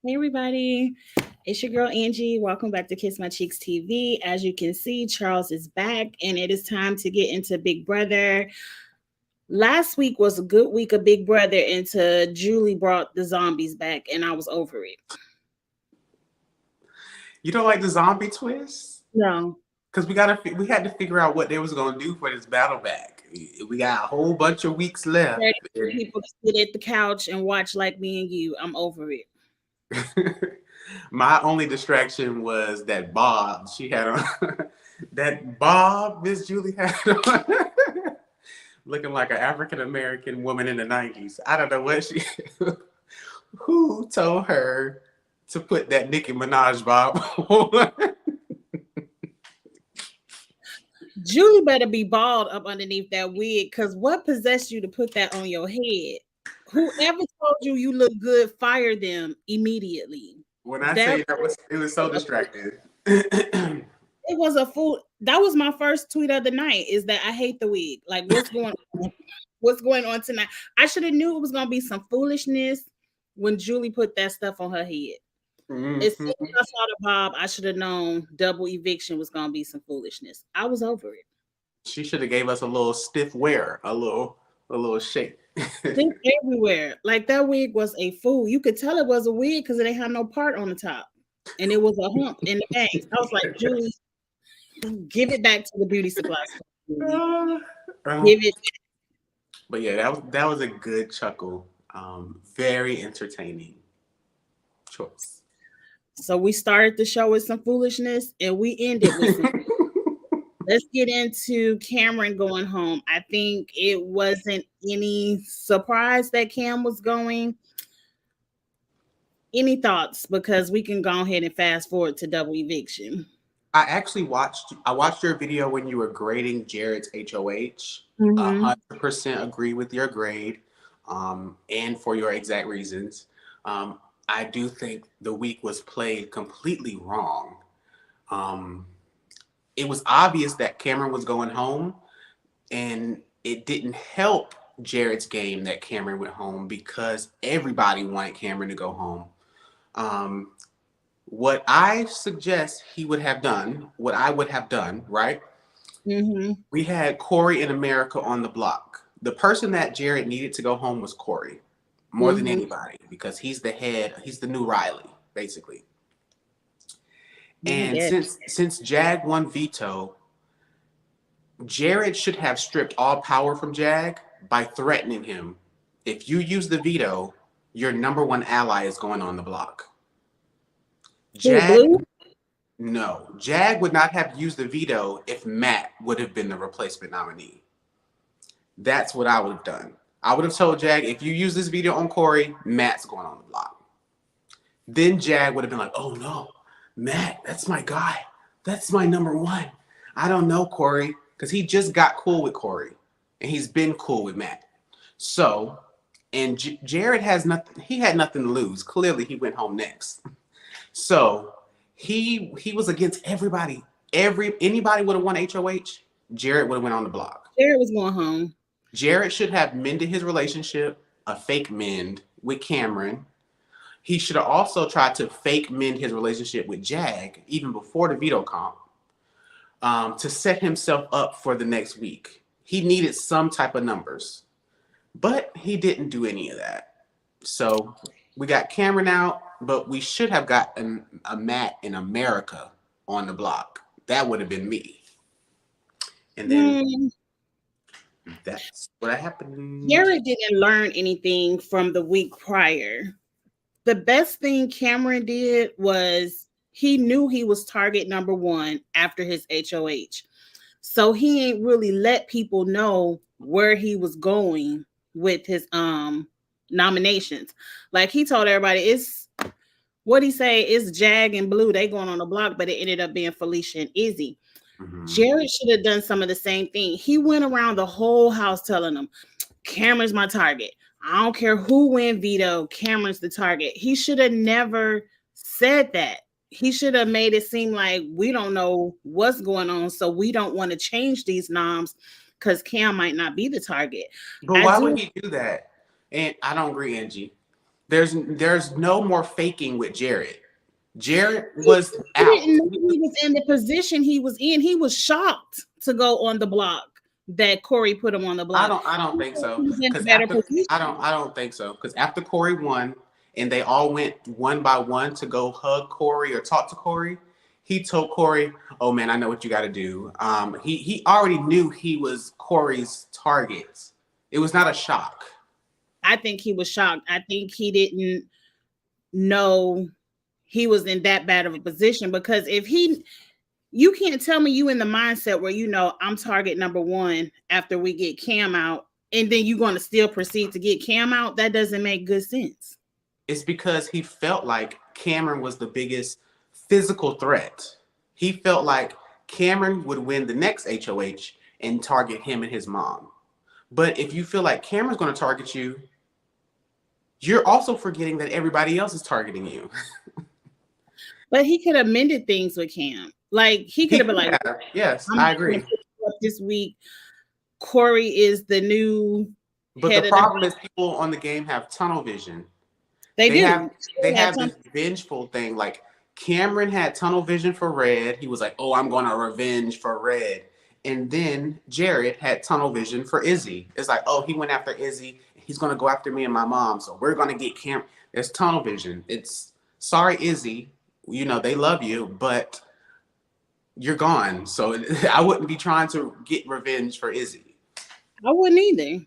Hey everybody, it's your girl Angie. Welcome back to Kiss My Cheeks TV. As you can see, Charles is back and it is time to get into Big Brother. Last week was a good week of Big Brother until Julie brought the zombies back and I was over it. You don't like the zombie twist? No. Because we had to figure out what they was gonna do for this battle back. We got a whole bunch of weeks left. 30 people to sit at the couch and watch like me and you. I'm over it. My only distraction was that bob she had on. That bob Miss Julie had on. Looking like an African American woman in the 90s. I don't know what she who told her to put that Nicki Minaj bob on. Julie better be bald up underneath that wig, because what possessed you to put that on your head? Whoever told you look good, fire them immediately. When I say it was so distracting. It was a fool. That was my first tweet of the night, is that I hate the wig. Like, what's going on? What's going on tonight? I should have knew it was gonna be some foolishness when Julie put that stuff on her head. Mm-hmm. As soon as I saw the bob, I should have known Double Eviction was gonna be some foolishness. I was over it. She should have gave us a little stiff wear, a little shake. Things everywhere. Like, that wig was a fool. You could tell it was a wig because it ain't had no part on the top, and it was a hump in the bangs. I was like, Julie, give it back to the beauty supply store. Give it. But yeah, that was a good chuckle. Very entertaining choice. So we started the show with some foolishness and we ended with some. Let's get into Cameron going home. I think it wasn't any surprise that Cam was going. Any thoughts? Because we can go ahead and fast forward to Double Eviction. I watched your video when you were grading Jared's HOH. 100% agree with your grade, and for your exact reasons. I do think the week was played completely wrong. It was obvious that Cameron was going home, and it didn't help Jared's game that Cameron went home because everybody wanted Cameron to go home. What I suggest he would have done, what I would have done, right? We had Corey and America on the block. The person that Jared needed to go home was Corey, more than anybody, because he's the head, he's the new Riley, basically. And since Jag won veto, Jared should have stripped all power from Jag by threatening him. If you use the veto, your number one ally is going on the block. Jag would not have used the veto if Matt would have been the replacement nominee. That's what I would have done. I would have told Jag, if you use this veto on Corey, Matt's going on the block. Then Jag would have been like, oh no, Matt, that's my guy. That's my number one. I don't know Corey, because he just got cool with Corey, and he's been cool with Matt. So, and Jared has nothing. He had nothing to lose. Clearly, he went home next. So he was against everybody. Anybody would have won HOH. Jared would have went on the block. Jared was going home. Jared should have mended his relationship, a fake mend with Cameron. He should have also tried to fake mend his relationship with Jag even before the veto comp, to set himself up for the next week. He needed some type of numbers, but he didn't do any of that. So we got Cameron out, but we should have gotten a Matt in America on the block. That would have been me. And then that's what happened. Jared didn't learn anything from the week prior. The best thing Cameron did was he knew he was target number one after his HOH. So he ain't really let people know where he was going with his nominations. Like, he told everybody, it's what he say, it's Jag and Blue, they going on the block, but it ended up being Felicia and Izzy. Jared should have done some of the same thing. He went around the whole house telling them, Cameron's my target. I don't care who win veto, Cameron's the target. He should have never said that. He should have made it seem like we don't know what's going on, so we don't want to change these noms because Cam might not be the target. But why would he do that? And I don't agree, Angie. There's no more faking with Jared. Jared He, was he didn't out. know he was in the position he was in. He was shocked to go on the block that Corey put him on the block. I don't He think thought so. he was in a Because better after position. I don't think so. Because after Corey won and they all went one by one to go hug Corey or talk to Corey, he told Corey, "Oh man, I know what you got to do." He already knew he was Corey's target. It was not a shock. I think he was shocked. I think he didn't know he was in that bad of a position because if he you can't tell me you in the mindset where you know I'm target number one after we get Cam out, and then you're going to still proceed to get Cam out. That doesn't make good sense. It's because he felt like Cameron was the biggest physical threat. He felt like Cameron would win the next HOH and target him and his mom. But if you feel like Cameron's going to target you, you're also forgetting that everybody else is targeting you. But he could have mended things with Cam. Like he could He have been could like, have. Yes, I'm I not going agree. to pick you up this week. Corey is the new But the head of the problem house. is people on the game have tunnel vision. They They do. have they have this vengeful thing. Like Cameron had tunnel vision for Red. He was like, "Oh, I'm going to revenge for Red." And then Jared had tunnel vision for Izzy. It's like, "Oh, he went after Izzy. He's going to go after me and my mom. So we're going to get Cam." There's tunnel vision. It's sorry, Izzy. You know they love you, but you're gone. So I wouldn't be trying to get revenge for Izzy. I wouldn't either.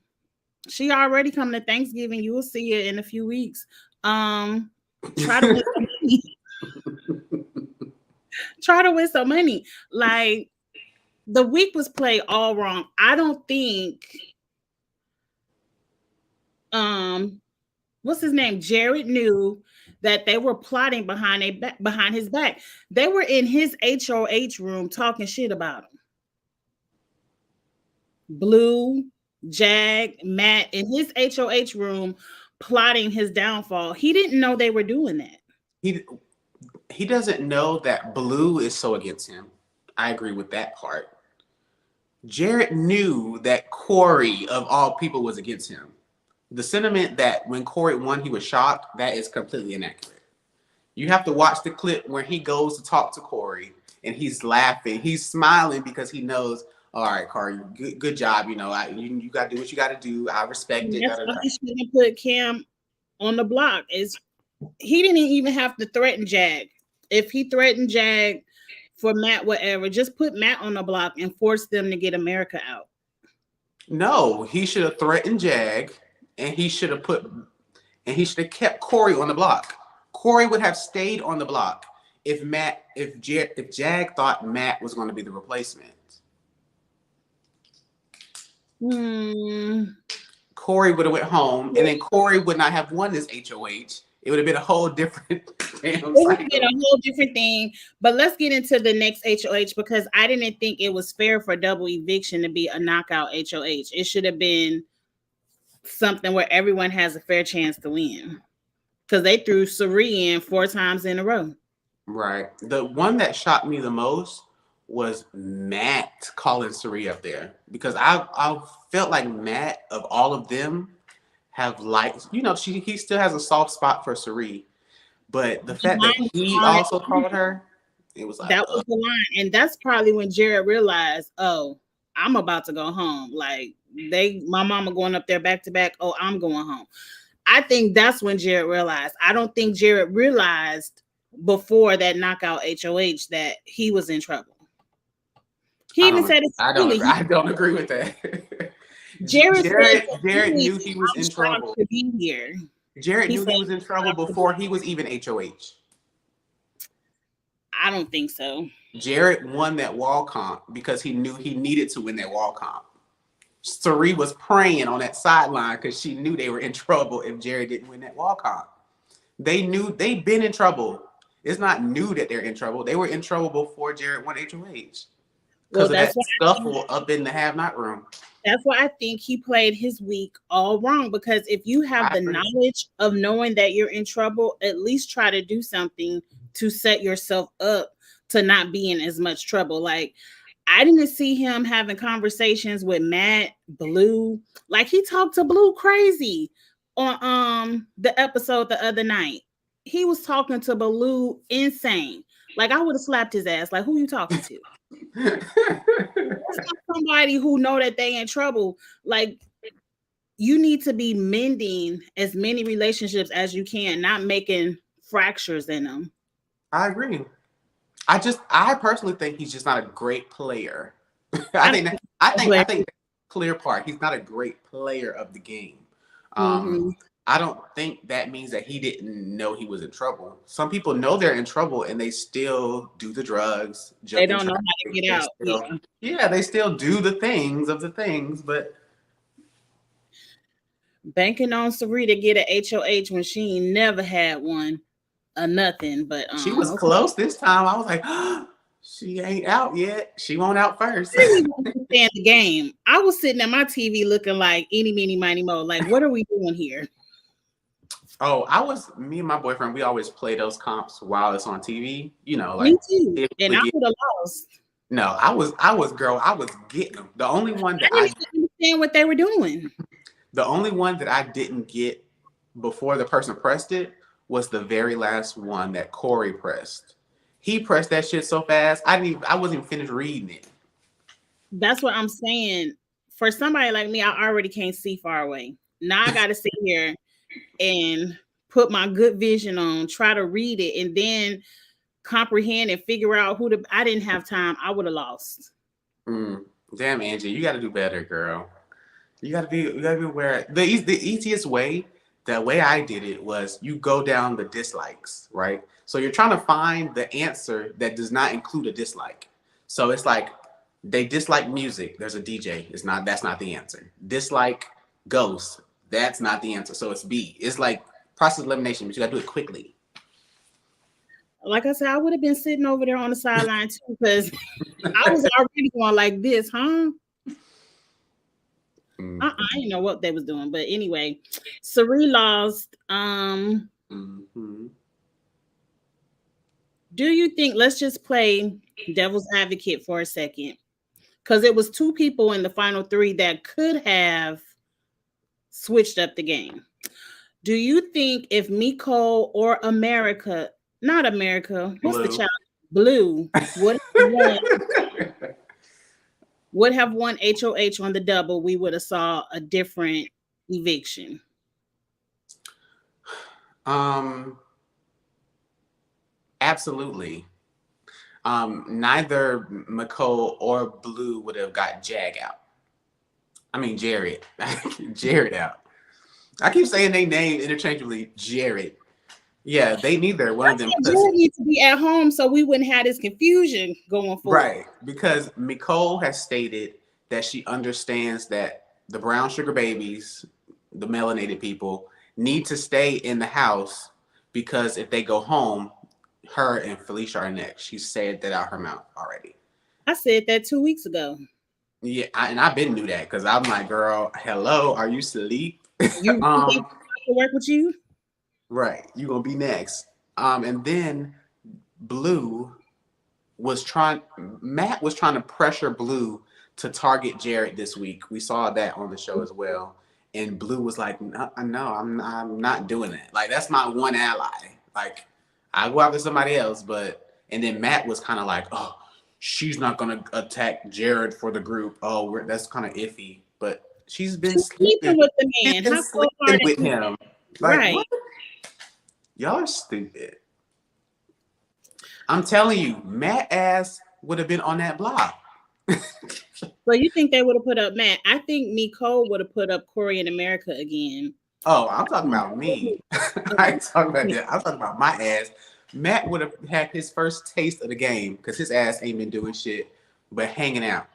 She already come to Thanksgiving. You will see her in a few weeks. Try to win some money. Try to win some money. Like the week was played all wrong. I don't think what's his name? Jared knew that they were plotting behind his back. They were in his HOH room talking shit about him. Blue, Jag, Matt in his HOH room plotting his downfall. He didn't know they were doing that. He he doesn't know that Blue is so against him. I agree with that part. Jared knew that Corey, of all people, was against him. The sentiment that when Corey won, he was shocked, that is completely inaccurate. You have to watch the clip where he goes to talk to Corey and he's laughing. He's smiling because he knows, all right, Corey, good job. You know, you got to do what you got to do. I respect And it. Da, that's da, why da. he shouldn't put Cam on the block. Is he didn't even have to threaten Jag. If he threatened Jag for Matt, whatever, just put Matt on the block and force them to get America out. No, he should have threatened Jag and he should have kept Corey on the block. Corey would have stayed on the block if Jag thought Matt was going to be the replacement. Corey would have went home, and then Corey would not have won this HOH. It would have been a whole different damn cycle. It would have been a whole different thing. But let's get into the next HOH because I didn't think it was fair for Double Eviction to be a knockout HOH. It should have been something where everyone has a fair chance to win. Because they threw Suri in 4 times in a row. Right. The one that shocked me the most was Matt calling Suri up there because I felt like Matt of all of them have liked, you know, he still has a soft spot for Suri, but the fact that he also called her, it was like that was the line, and that's probably when Jared realized, oh, I'm about to go home. Like my mama going up there back to back. Oh, I'm going home. I think that's when Jared realized. I don't think Jared realized before that knockout HOH that he was in trouble. He even said it. I don't agree with that. Jared knew he was in trouble. To be here. Jared knew he was in trouble before he was even HOH. I don't think so. Jared won that wall comp because he knew he needed to win that wall comp. Sari was praying on that sideline because she knew they were in trouble if Jared didn't win that wall comp. They knew they'd been in trouble. It's not new that they're in trouble. They were in trouble before Jared won HOH. Because of that scuffle up in the have-not room. That's why I think he played his week all wrong. Because if you have the knowledge of knowing that you're in trouble, at least try to do something to set yourself up to not be in as much trouble. Like, I didn't see him having conversations with Matt, Blue. Like, he talked to Blue crazy on the episode the other night. He was talking to Baloo insane. Like I would have slapped his ass. Like, who you talking to? That's not somebody who know that they in trouble. Like, you need to be mending as many relationships as you can, not making fractures in them. I agree. I personally think he's just not a great player. I don't think I think that's the clear part. He's not a great player of the game. mm-hmm. I don't think that means that he didn't know he was in trouble. Some people know they're in trouble and they still do the drugs, They jump in don't know how to traffic. get out. Yeah, they still do the things, but Banking on Sari to get an HOH when she ain't never had one or nothing. But she was okay. close this time. I was like, she ain't out yet. She won't out first. I didn't even understand the game. I was sitting at my TV looking like eeny, meeny, miny, mo. Like, what are we doing here? Oh, me and my boyfriend, we always play those comps while it's on TV. You know, Me like too. And I would have lost. No, I was getting them. The only one that I didn't even understand what they were doing. the only one that I didn't get before the person pressed it was the very last one that Corey pressed. He pressed that shit so fast, I wasn't even finished reading it. That's what I'm saying. For somebody like me, I already can't see far away. Now I got to sit here and put my good vision on, try to read it, and then comprehend and figure out who to. I didn't have time. I would have lost. Damn, Angie, you got to do better, girl. You got to be aware. The easiest way, the way I did it was you go down the dislikes, right? So you're trying to find the answer that does not include a dislike. So it's like they dislike music. There's a DJ. That's not the answer. Dislike ghosts. That's not the answer. So it's B. It's like process elimination, but you got to do it quickly. Like I said, I would have been sitting over there on the sideline too, because I was already going like this, huh? I didn't know what they was doing, but anyway, Sari lost. Do you think? Let's just play devil's advocate for a second, because it was two people in the final three that could have switched up the game. Do you think if Miko or not America, what's the child? Blue would have won HOH on the double, we would have saw a different eviction? Absolutely. Neither McCole or Blue would have got Jared out. Jared out. I keep saying they name interchangeably. Jared. Yeah, they neither one of them. Jared needs to be at home so we wouldn't have this confusion going forward. Right, because Nicole has stated that she understands that the brown sugar babies, the melanated people, need to stay in the house because if they go home, her and Felicia are next. She said that out her mouth already. I said that 2 weeks ago. Yeah, and I've been knew that because I'm like, girl, hello, are you asleep? You to work with you? Right, you gonna be next. And then Matt was trying to pressure Blue to target Jared this week. We saw that on the show as well. And Blue was like, no, I'm not doing that. Like, that's my one ally. Like, I go after somebody else, and then Matt was kind of like, oh, she's not gonna attack Jared for the group. Oh, that's kind of iffy. But she's been sleeping with the man. How sleeping with him. Like, right. What? Y'all are stupid. I'm telling you, Matt ass would have been on that block. So you think they would have put up Matt? I think Nicole would have put up Corey in America again. Oh, I'm talking about me. I ain't talking about that. I'm talking about my ass. Matt would have had his first taste of the game because his ass ain't been doing shit but hanging out.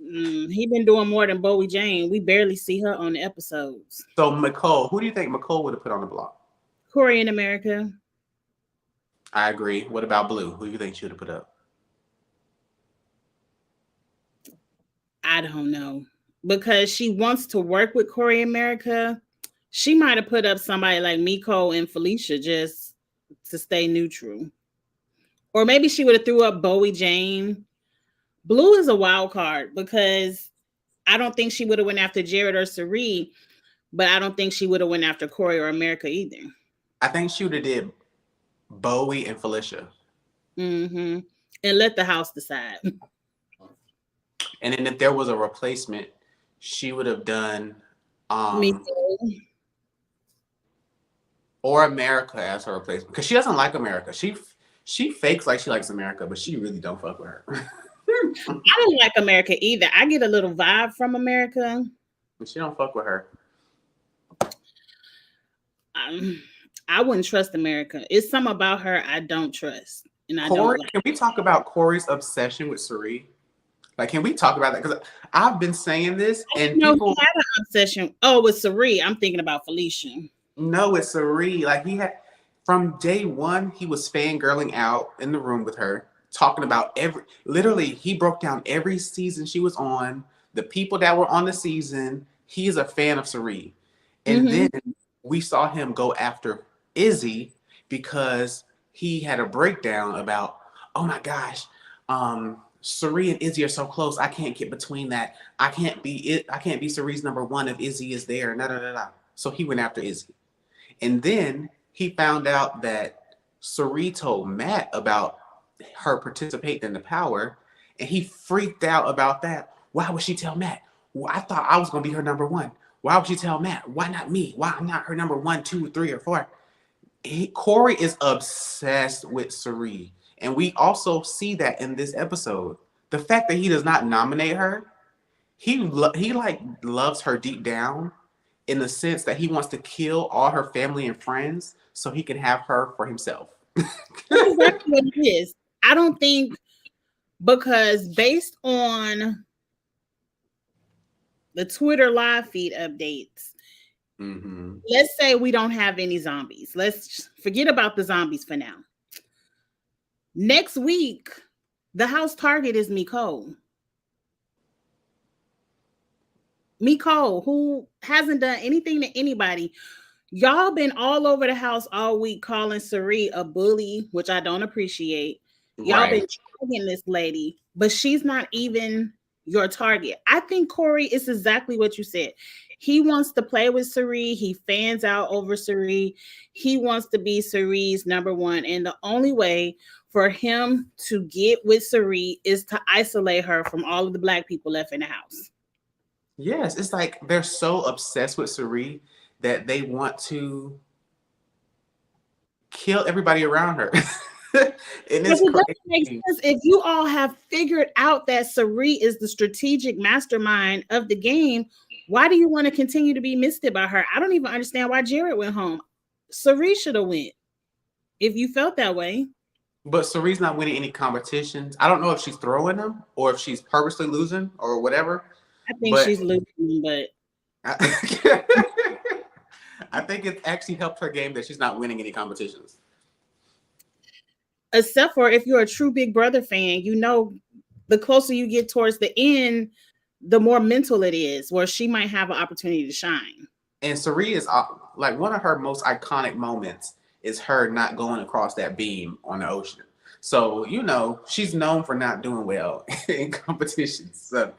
He been doing more than Bowie Jane. We barely see her on the episodes. So McCole, who do you think McCole would have put on the block? Corey in America. I agree. What about Blue? Who do you think she would have put up? I don't know. Because she wants to work with Corey America. She might have put up somebody like Miko and Felicia just to stay neutral. Or maybe she would have threw up Bowie Jane. Blue is a wild card because I don't think she would have went after Jared or Sari But I don't think she would have went after Corey or America either. I think she would have did Bowie and Felicia. Mm-hmm. And let the house decide. And then if there was a replacement, she would have done Me too. or America as her replacement. Because she doesn't like America. She fakes like she likes America, but she really don't fuck with her. I don't like America either. I get a little vibe from America. She don't fuck with her. I wouldn't trust America. It's something about her I don't trust. And I Corey, don't like. can we talk about Corey's obsession with Suri? Like, can we talk about that? Because I've been saying this, and people He had an obsession. Oh, with Sari. I'm thinking about Felicia. know it's Suri. Like, he had from day one, he was fangirling out in the room with her, talking about literally, he broke down every season she was on, the people that were on the season. He is a fan of Suri. And then we saw him go after Izzy because he had a breakdown about, oh my gosh, Suri and Izzy are so close. I can't get between that. I can't be Suri's number one if Izzy is there. Nah, nah, nah, nah. So he went after Izzy. And then he found out that Suri told Matt about her participating in the power, and he freaked out about that. Why would she tell Matt? Well, I thought I was going to be her number one. Why would she tell Matt? Why not me? Why I'm not her number 1, 2, 3, or 4? Corey is obsessed with Suri. And we also see that in this episode. The fact that he does not nominate her, he like loves her deep down in the sense that he wants to kill all her family and friends so he can have her for himself. That's exactly what it is. I don't think, because based on the Twitter live feed updates, let's say we don't have any zombies. Let's forget about the zombies for now. Next week, the house target is Miko. Miko, who hasn't done anything to anybody. Y'all been all over the house all week calling Sari a bully, which I don't appreciate. Y'all been targeting this lady, but she's not even your target. I think Corey is exactly what you said. He wants to play with Sari. He fans out over Sari. He wants to be Sari's number one. And the only way for him to get with Sari is to isolate her from all of the black people left in the house. Yes, it's like they're so obsessed with Sari that they want to kill everybody around her. And it's it doesn't make sense if you all have figured out that Sari is the strategic mastermind of the game. Why do you want to continue to be misted by her? I don't even understand why Jared went home. Sari should have went if you felt that way. But Sari's not winning any competitions. I don't know if she's throwing them or if she's purposely losing or whatever. I think she's losing, but I think it actually helped her game that she's not winning any competitions. Except for if you're a true Big Brother fan, you know, the closer you get towards the end, the more mental it is, where she might have an opportunity to shine. And Sari is like one of her most iconic moments is her not going across that beam on the ocean. So, you know, she's known for not doing well in competitions. So.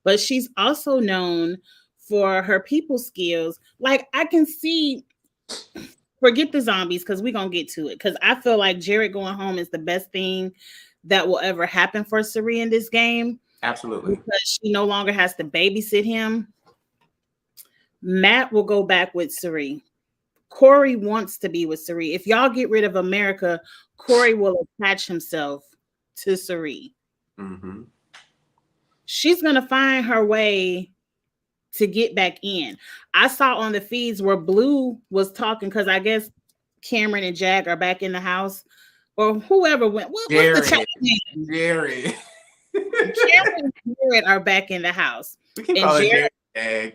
But she's also known for her people skills. Like, I can see, forget the zombies because we're going to get to it. Because I feel like Jared going home is the best thing that will ever happen for Sari in this game. Absolutely. Because she no longer has to babysit him. Matt will go back with Sari. Corey wants to be with Sari. If y'all get rid of America, Corey will attach himself to Sari. Mm-hmm. She's going to find her way to get back in. I saw on the feeds where Blue was talking because I guess Cameron and Jag are back in the house, or whoever went. What's the child name? Jerry. Cameron and Jared are back in the house. We can call it Jag.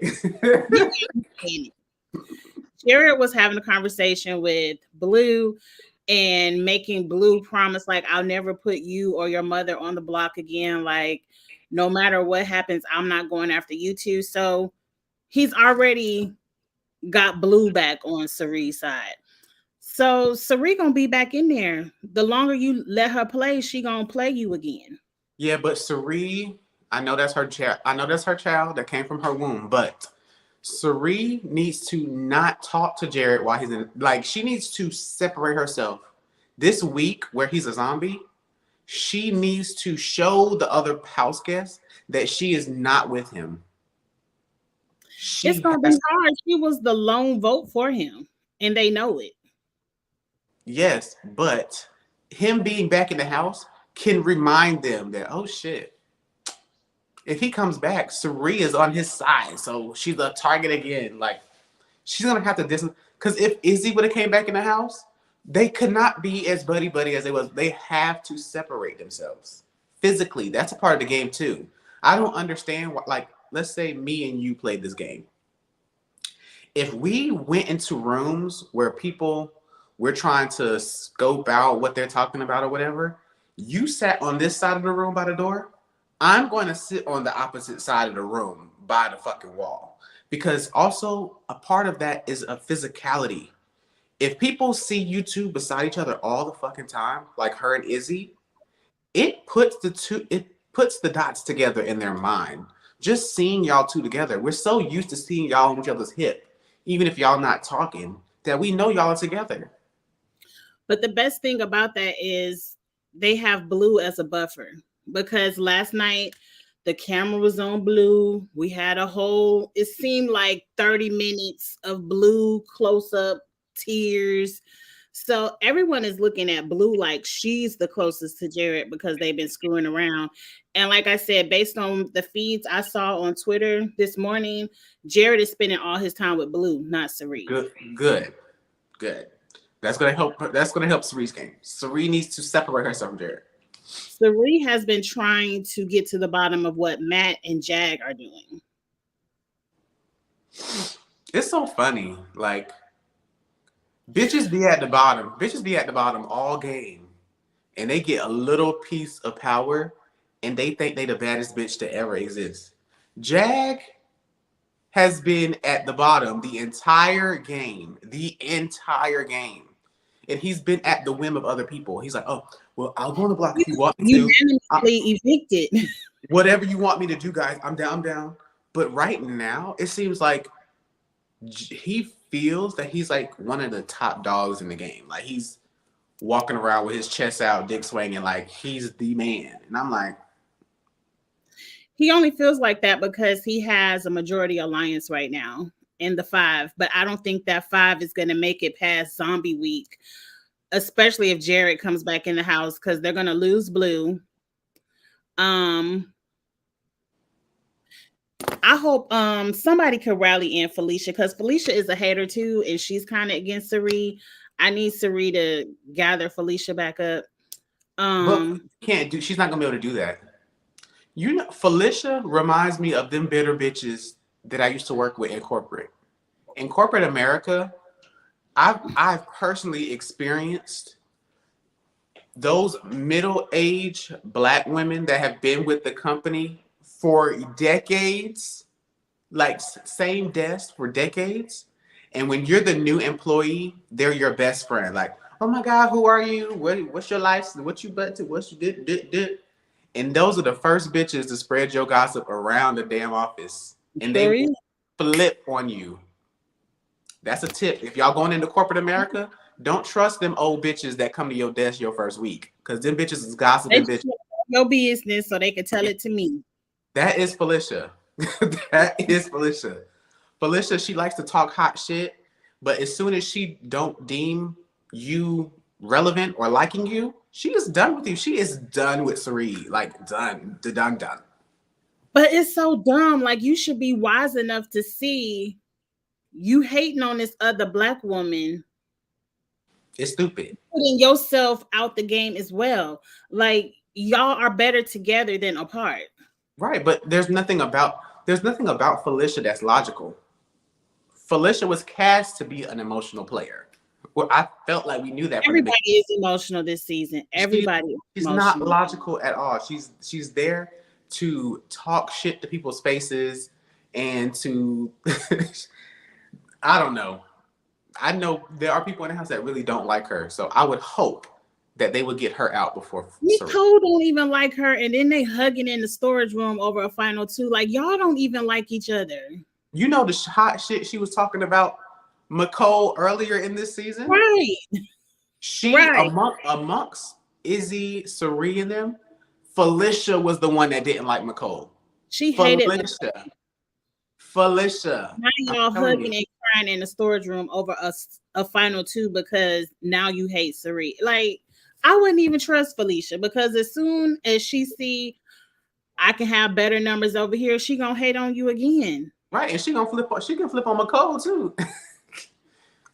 Jared was having a conversation with Blue and making Blue promise, like, I'll never put you or your mother on the block again. Like, no matter what happens, I'm not going after you two. So he's already got Blue back on Sari's side. So Sari gonna be back in there. The longer you let her play, she gonna play you again. Yeah, but Sari, I know that's her child. I know that's her child that came from her womb, but Sari needs to not talk to Jared while he's in. Like, she needs to separate herself. This week, where he's a zombie, she needs to show the other house guests that she is not with him. It's She gonna be has, hard. She was the lone vote for him, and they know it. yes, but him being back in the house can remind them that, oh shit, if he comes back, Sari is on his side, so she's a target again. Like, she's gonna have to distance. Because if Izzy would have came back in the house, they could not be as buddy buddy as they was. They have to separate themselves physically. That's a part of the game too. I don't understand what, like, let's say me and you played this game. If we went into rooms where people we're trying to scope out what they're talking about or whatever, you sat on this side of the room by the door, I'm going to sit on the opposite side of the room by the fucking wall. Because also a part of that is a physicality. If people see you two beside each other all the fucking time, like her and Izzy, it puts the dots together in their mind. Just seeing y'all two together. We're so used to seeing y'all on each other's hip, even if y'all not talking, that we know y'all are together. But the best thing about that is they have Blue as a buffer, because last night the camera was on Blue. We had it seemed like 30 minutes of Blue close up tears. So everyone is looking at Blue like she's the closest to Jared because they've been screwing around. And like I said, based on the feeds I saw on Twitter this morning, Jared is spending all his time with Blue, not Sari. Good, good, good. That's gonna help. That's gonna help Sari's game. Sari needs to separate herself from Jared. Sari has been trying to get to the bottom of what Matt and Jag are doing. It's so funny. Like, bitches be at the bottom. Bitches be at the bottom all game, and they get a little piece of power, and they think they the baddest bitch to ever exist. Jag has been at the bottom the entire game. The entire game. And he's been at the whim of other people. He's like, oh, well, I'll go on the block if you want me to. Unanimously evicted. Whatever you want me to do, guys, I'm down, I'm down. But right now, it seems like he feels that he's like one of the top dogs in the game. Like, he's walking around with his chest out, dick swinging, like he's the man. And I'm like, he only feels like that because he has a majority alliance right now in the 5. But I don't think that 5 is going to make it past zombie week, especially if Jared comes back in the house, because they're going to lose Blue. I hope somebody could rally in Felicia, because Felicia is a hater too, and she's kind of against Sari. I need Sari to gather Felicia back up. but can't do. She's not gonna be able to do that. You know, Felicia reminds me of them bitter bitches that I used to work with in corporate. In corporate America, I've personally experienced those middle-aged Black women that have been with the company for decades, like same desk for decades. And when you're the new employee, they're your best friend. Like, oh my God, who are you? What's your life? What you but to? What you did? And those are the first bitches to spread your gossip around the damn office. And they will flip on you. That's a tip. If y'all going into corporate America, don't trust them old bitches that come to your desk your first week. Because them bitches is gossiping bitches. Your business so they can tell it to me. That is Felicia. That is Felicia. Felicia, she likes to talk hot shit, but as soon as she don't deem you relevant or liking you, she is done with you. She is done with Sari. Like, done. But it's so dumb. Like, you should be wise enough to see you hating on this other Black woman. It's stupid. Putting yourself out the game as well. Like, y'all are better together than apart. Right, but there's nothing about Felicia that's logical. Felicia was cast to be an emotional player. Well, I felt like we knew that. Everybody is emotional this season. Everybody. She's not logical at all. She's there to talk shit to people's faces and to I don't know. I know there are people in the house that really don't like her. So I would hope that they would get her out before Saray. Nicole don't even like her, and then they hugging in the storage room over a final two. Like y'all don't even like each other, You know the hot shit she was talking about McCole earlier in this season? right? She Right. amongst Izzy, Saray, and them, Felicia was the one that didn't like McCole. She hated Felicia. Felicia. now I'm y'all telling you. hugging and crying in the storage room over a final two because now you hate Sari. Like I wouldn't even trust Felicia because as soon as she see I can have better numbers over here, she gonna hate on you again. Right, and she can flip on McCole too.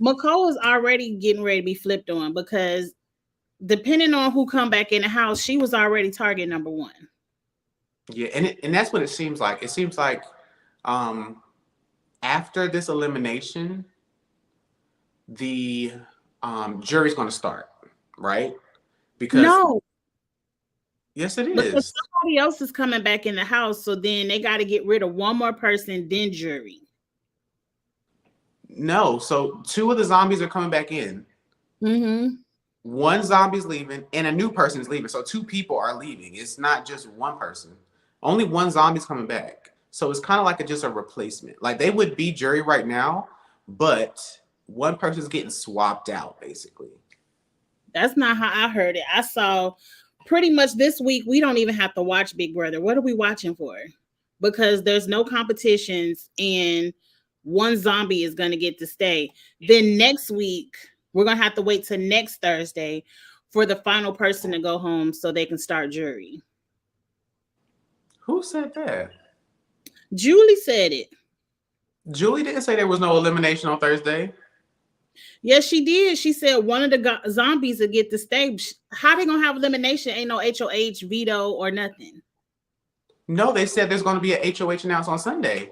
McCole is already getting ready to be flipped on because depending on who come back in the house, she was already target number one. Yeah, and that's what it seems like. It seems like after this elimination, the jury's going to start, right? Because No, yes, it because is. somebody else is coming back in the house, so then they got to get rid of one more person, then jury. No, so two of the zombies are coming back in. Mm-hmm. One zombie's leaving, and a new person's leaving. So two people are leaving. It's not just one person. Only one zombie's coming back. So it's kind of like just a replacement. Like they would be jury right now, but one person's getting swapped out, basically. That's not how I heard it. I saw pretty much this week, we don't even have to watch Big Brother. What are we watching for? Because there's no competitions and one zombie is going to get to stay. Then next week, we're going to have to wait till next Thursday for the final person to go home so they can start jury. Who said that? Julie said it. Julie didn't say there was no elimination on Thursday. Yes, she did. She said one of the zombies will get to stay. How they gonna have elimination? Ain't no HOH, veto, or nothing. No, they said there's going to be a HOH announced on Sunday.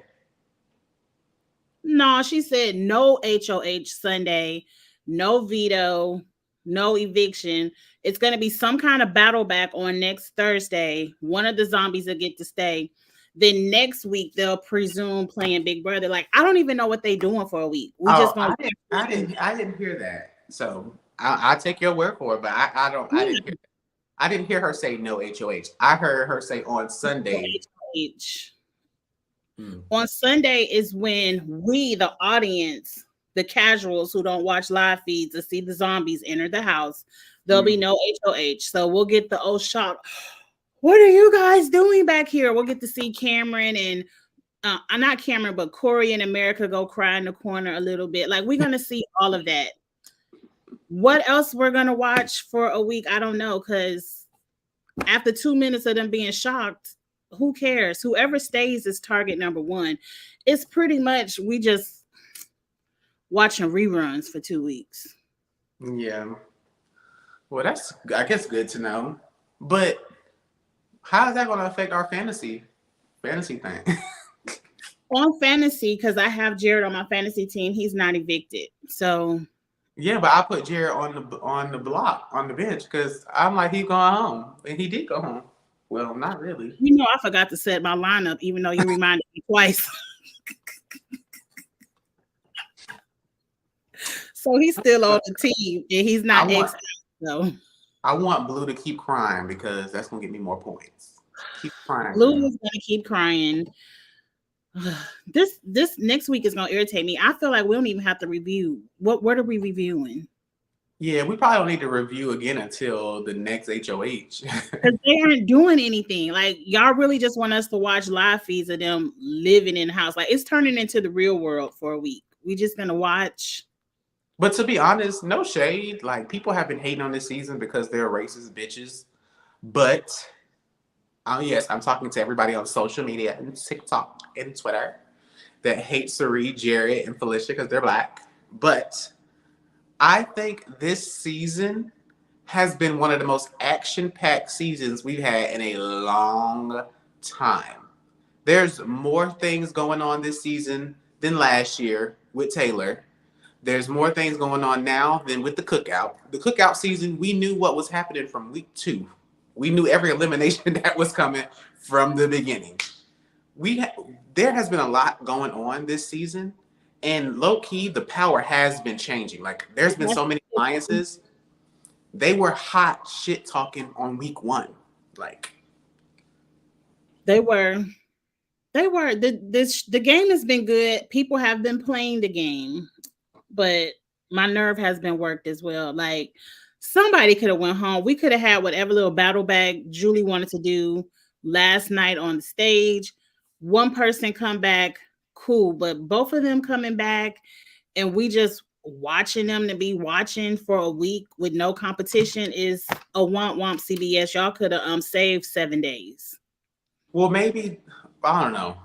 No, she said no HOH Sunday, no veto, no eviction. It's going to be some kind of battle back on next Thursday. One of the zombies will get to stay. Then next week they'll presume playing Big Brother. Like I don't even know what they doing for a week. We just gonna. I didn't hear that. So I take your word for it, but I don't. I didn't hear her say no HOH. I heard her say on Sunday. HOH. On Sunday is when we, the audience, the casuals who don't watch live feeds to see the zombies enter the house. There'll be no HOH. So we'll get the shock. What are you guys doing back here? We'll get to see Cameron and not Cameron, but Corey and America go cry in the corner a little bit. Like we're gonna see all of that. What else we're gonna watch for a week? I don't know, because after 2 minutes of them being shocked, who cares? Whoever stays is target number one. It's pretty much we just watching reruns for 2 weeks. Yeah. Well, that's I guess good to know. But how is that going to affect our fantasy thing? On fantasy, because I have Jared on my fantasy team, he's not evicted. So yeah, but I put Jared on the block on the bench because I'm like he's going home, and he did go home. Well, not really. You know, I forgot to set my lineup, even though you reminded me twice. So he's still on the team, and he's not extra. So I want Blue to keep crying because that's gonna get me more points. Keep crying. Blue is gonna keep crying. This next week is gonna irritate me. I feel like we don't even have to review. What are we reviewing? Yeah, we probably don't need to review again until the next HOH. Because they aren't doing anything. Like y'all really just want us to watch live feeds of them living in the house. Like it's turning into the real world for a week. We just gonna watch. But to be honest, no shade. Like people have been hating on this season because they're racist bitches. But yes, I'm talking to everybody on social media and TikTok and Twitter that hate Saray, Jared, and Felicia because they're black. But I think this season has been one of the most action-packed seasons we've had in a long time. There's more things going on this season than last year with Taylor. There's more things going on now than with the cookout. The cookout season, we knew what was happening from week 2. We knew every elimination that was coming from the beginning. There has been a lot going on this season. And low key, the power has been changing. Like there's been so many alliances. They were hot shit talking on week 1. Like They were. They were. The game has been good. People have been playing the game, but my nerve has been worked as well. Like somebody could have went home. We could have had whatever little battle bag Julie wanted to do last night on the stage. One person come back, cool, but both of them coming back and we just watching them to be watching for a week with no competition is a womp CBS. Y'all could have saved 7 days. well, maybe I don't know.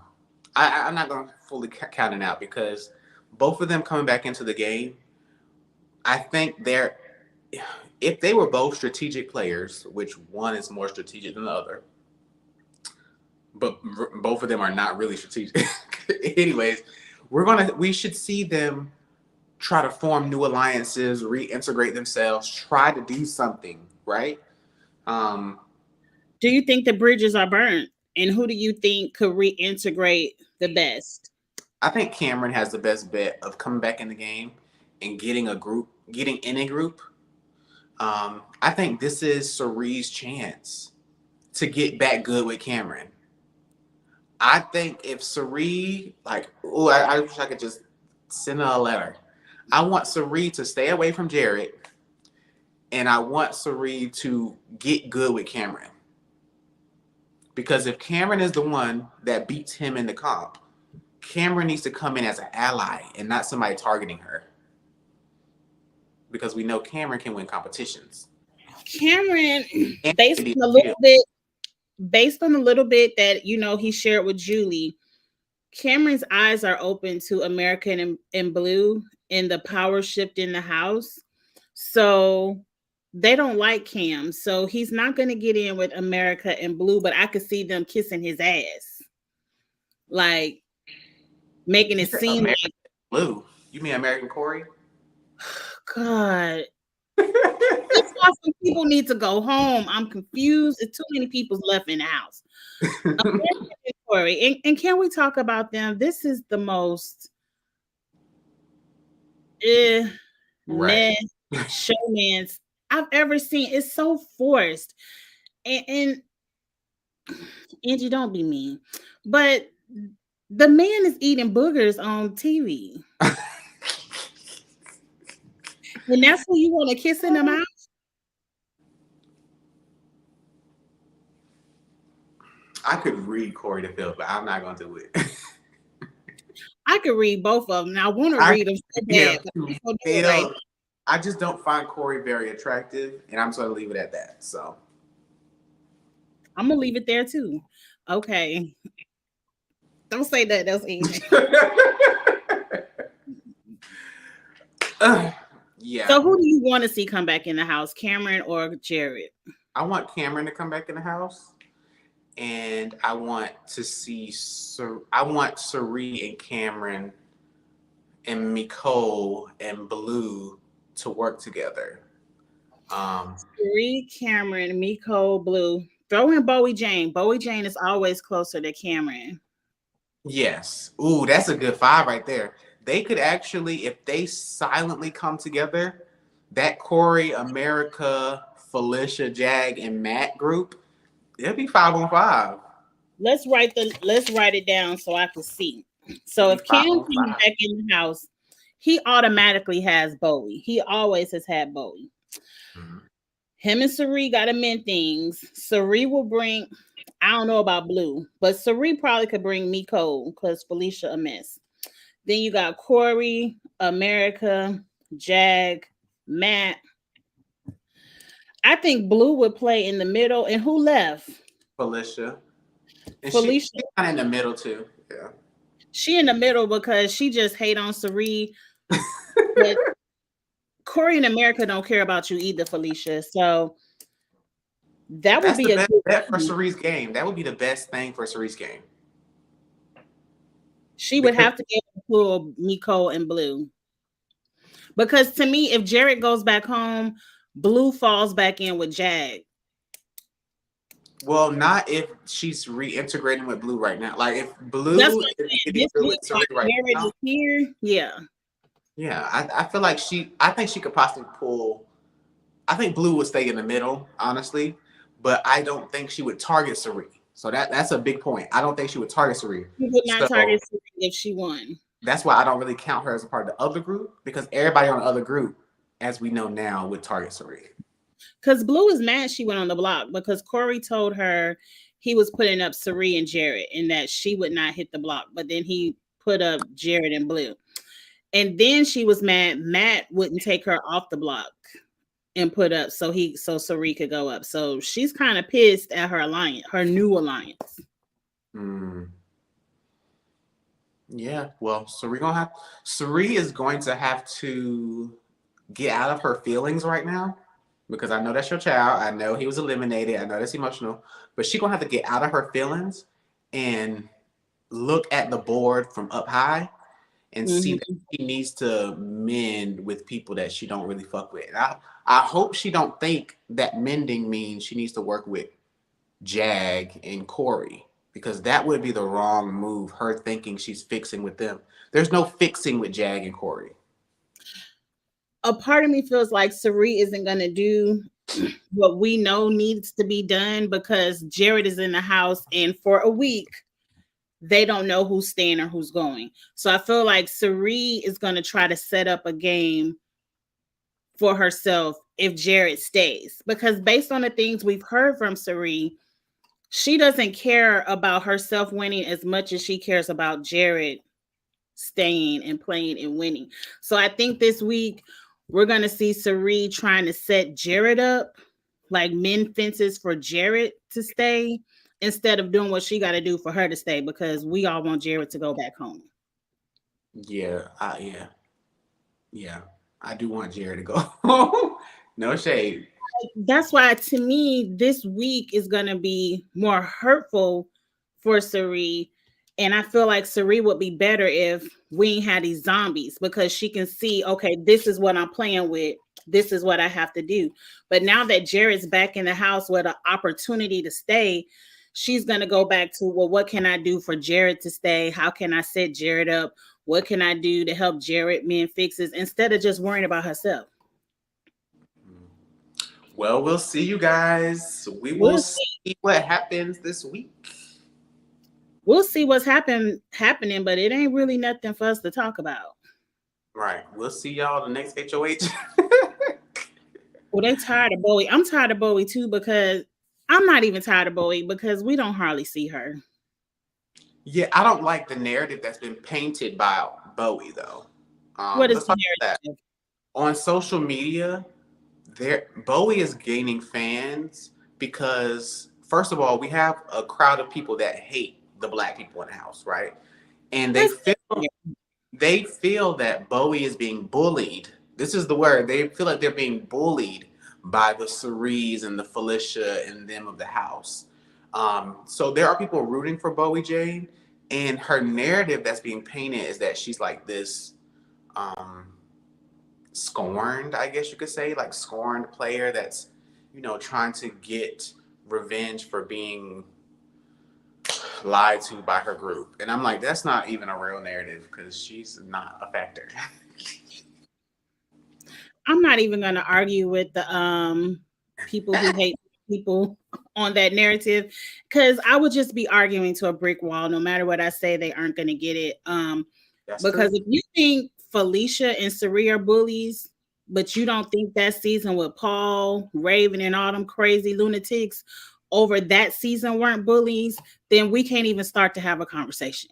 I'm not going to fully count it out because both of them coming back into the game, I think they're if they were both strategic players, which one is more strategic than the other, but both of them are not really strategic. Anyways, we should see them try to form new alliances, reintegrate themselves, try to do something, right? Do you think the bridges are burnt? And who do you think could reintegrate the best? I think Cameron has the best bet of coming back in the game and getting in a group. I think this is Cerie's chance to get back good with Cameron. I think if Cerie, I wish I could just send her a letter. I want Cerie to stay away from Jared, and I want Cerie to get good with Cameron. Because if Cameron is the one that beats him in the comp, Cameron needs to come in as an ally and not somebody targeting her. Because we know Cameron can win competitions. Cameron, based on a little bit that he shared with Julie, Cameron's eyes are open to American and Blue and the power shift in the house. So they don't like Cam. So he's not going to get in with America and Blue, but I could see them kissing his ass. Like making it seem American like Blue. You mean American Corey? God. That's why some people need to go home. I'm confused. It's too many people left in the house. And can we talk about them? This is the most right. showmans I've ever seen. It's so forced. And Angie, don't be mean. But the man is eating boogers on TV. And that's who you want to kiss in the mouth? I could read Corey the Field, but I'm not going to do it. I could read both of them. Now, I want to read them so bad. I just don't find Corey very attractive, and I'm just going to leave it at that. So I'm going to leave it there, too. Okay. Don't say that. That's easy. Yeah. So who do you want to see come back in the house, Cameron or Jared? I want Cameron to come back in the house, and I want to see I want Cerie and Cameron and Nicole and Blue to work together. Cerie, Cameron, Nicole, Blue. Throw in Bowie Jane. Bowie Jane is always closer to Cameron. Yes. Ooh, that's a good 5 right there. They could actually, if they silently come together, that Corey, America, Felicia, Jag, and Matt group, it'll be 5 on 5. Let's write it down so I can see. So if Cam comes back in the house, he automatically has Bowie. He always has had Bowie. Mm-hmm. Him and Cerie got to mend things. Cerie will bring, I don't know about Blue, but Cerie probably could bring Nicole because Felicia a mess. Then you got Corey, America, Jag, Matt. I think Blue would play in the middle. And who left? Felicia. And Felicia. She's kind of in the middle too. Yeah. She in the middle because she just hate on Cerie. But Corey and America don't care about you either, Felicia. So that's be a good bet for Cerie's game. That would be the best thing for Cerie's game. She would have to get pull Nicole and Blue. Because to me, if Jared goes back home, Blue falls back in with Jag. Well, not if she's reintegrating with Blue right now. Like if Blue is with Cerie right now, here, yeah. Yeah, I feel like I think she could possibly pull I think Blue would stay in the middle, honestly, but I don't think she would target Sari. So that's a big point. I don't think she would target Sari. She would not So target Sari if she won. that's why I don't really count her as a part of the other group, because everybody on the other group, as we know now, would target Sari. Because Blue is mad she went on the block because Corey told her he was putting up Sari and Jared and that she would not hit the block. But then he put up Jared and Blue. And then she was mad Matt wouldn't take her off the block and put up so Sari could go up. So she's kind of pissed at her alliance, her new alliance. Mm. Yeah, well, Sari is going to have to get out of her feelings right now, because I know that's your child. I know he was eliminated. I know that's emotional, but she's gonna have to get out of her feelings and look at the board from up high and see that she needs to mend with people that she don't really fuck with. I hope she don't think that mending means she needs to work with Jag and Corey, because that would be the wrong move, her thinking she's fixing with them. There's no fixing with Jag and Corey. A part of me feels like Sari isn't going to do what we know needs to be done because Jared is in the house and for a week, they don't know who's staying or who's going. So I feel like Sari is going to try to set up a game for herself if Jared stays, because based on the things we've heard from Sari, she doesn't care about herself winning as much as she cares about Jared staying and playing and winning. So I think this week we're going to see Sari trying to set Jared up, like mend fences for Jared to stay instead of doing what she got to do for her to stay, because we all want Jared to go back home. Yeah, yeah. I do want Jared to go home. No shade. That's why, to me, this week is going to be more hurtful for Sari. And I feel like Sari would be better if we ain't had these zombies, because she can see, okay, this is what I'm playing with. This is what I have to do. But now that Jared's back in the house with an opportunity to stay, she's going to go back to, well, what can I do for Jared to stay? How can I set Jared up? What can I do to help Jared mend fixes instead of just worrying about herself? Well, we'll see, you guys. We will We'll see what happens this week. We'll see what's happening, but it ain't really nothing for us to talk about. Right. We'll see y'all the next HOH. Well, they tired of Bowie. I'm tired of Bowie too, because I'm not even tired of Bowie because we don't hardly see her. Yeah, I don't like the narrative that's been painted by Bowie, though. What is the narrative? On social media, Bowie is gaining fans because, first of all, we have a crowd of people that hate the black people in the house, right? And they feel that Bowie is being bullied. This is the word. They feel like they're being bullied by the Cerise and the Felicia and them of the house. So there are people rooting for Bowie Jane, and her narrative that's being painted is that she's like this scorned, I guess you could say, like scorned player that's, trying to get revenge for being lied to by her group. And I'm like, that's not even a real narrative, because she's not a factor. I'm not even going to argue with the people who hate people on that narrative, because I would just be arguing to a brick wall. No matter what I say, they aren't going to get it. Because if you think Felicia and Sari are bullies, but you don't think that season with Paul, Raven, and all them crazy lunatics over that season weren't bullies, then we can't even start to have a conversation,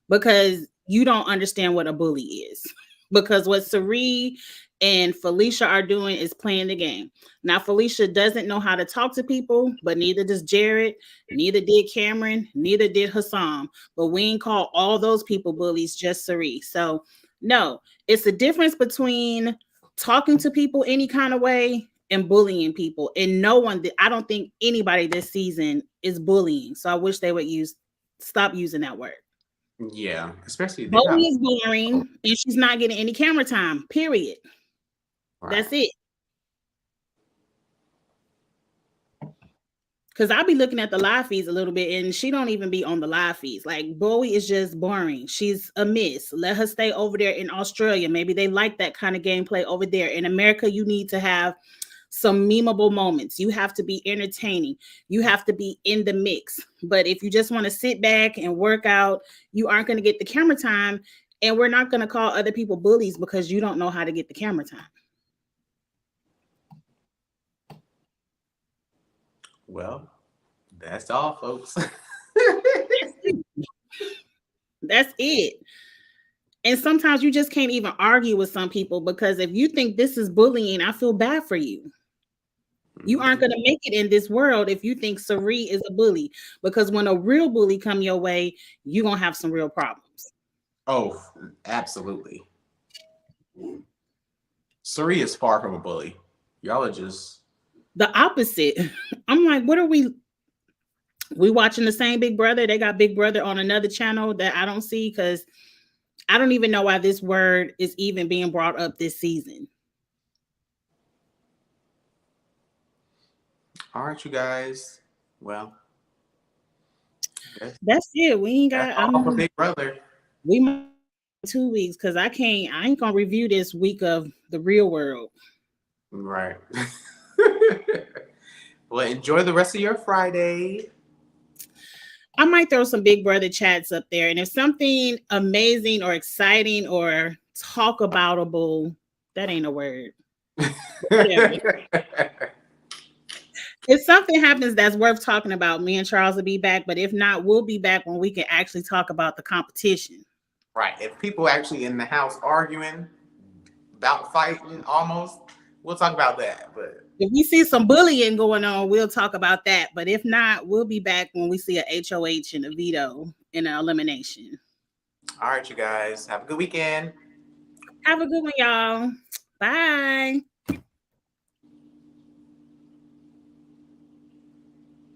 because you don't understand what a bully is. Because what Sari and Felicia are doing is playing the game. Now, Felicia doesn't know how to talk to people, but neither does Jared, neither did Cameron, neither did Hassan. But we ain't call all those people bullies, just Sari. So, no, it's the difference between talking to people any kind of way and bullying people. And I don't think anybody this season is bullying. So I wish they would stop using that word. Yeah, especially Bowie is boring, and she's not getting any camera time, period. Right. That's it. Because I'll be looking at the live feeds a little bit, and she don't even be on the live feeds. Like, Bowie is just boring. She's a miss. Let her stay over there in Australia. Maybe they like that kind of gameplay over there. In America, you need to have some memeable moments. You have to be entertaining. You have to be in the mix. But if you just want to sit back and work out, you aren't going to get the camera time. And we're not going to call other people bullies because you don't know how to get the camera time. Well, that's all, folks. That's it. And sometimes you just can't even argue with some people because if you think this is bullying, I feel bad for you. You aren't going to make it in this world if you think Sari is a bully, because when a real bully come your way, you're going to have some real problems. Oh, absolutely. Sari is far from a bully. Y'all are just the opposite. I'm like, what are we watching the same Big Brother? They got Big Brother on another channel that I don't see because I don't even know why this word is even being brought up this season. All right, you guys. Well, that's it. We ain't got. I'm a Big Brother. We might 2 weeks because I ain't gonna review this week of the real world. Right. Well, enjoy the rest of your Friday. I might throw some Big Brother chats up there, and if something amazing or exciting or talk aboutable, that ain't a word. If something happens that's worth talking about, me and Charles will be back. But if not, we'll be back when we can actually talk about the competition. Right. If people actually in the house arguing about fighting almost, we'll talk about that. But if we see some bullying going on, we'll talk about that. But if not, we'll be back when we see a HOH and a veto and an elimination. All right, you guys. Have a good weekend. Have a good one, y'all. Bye.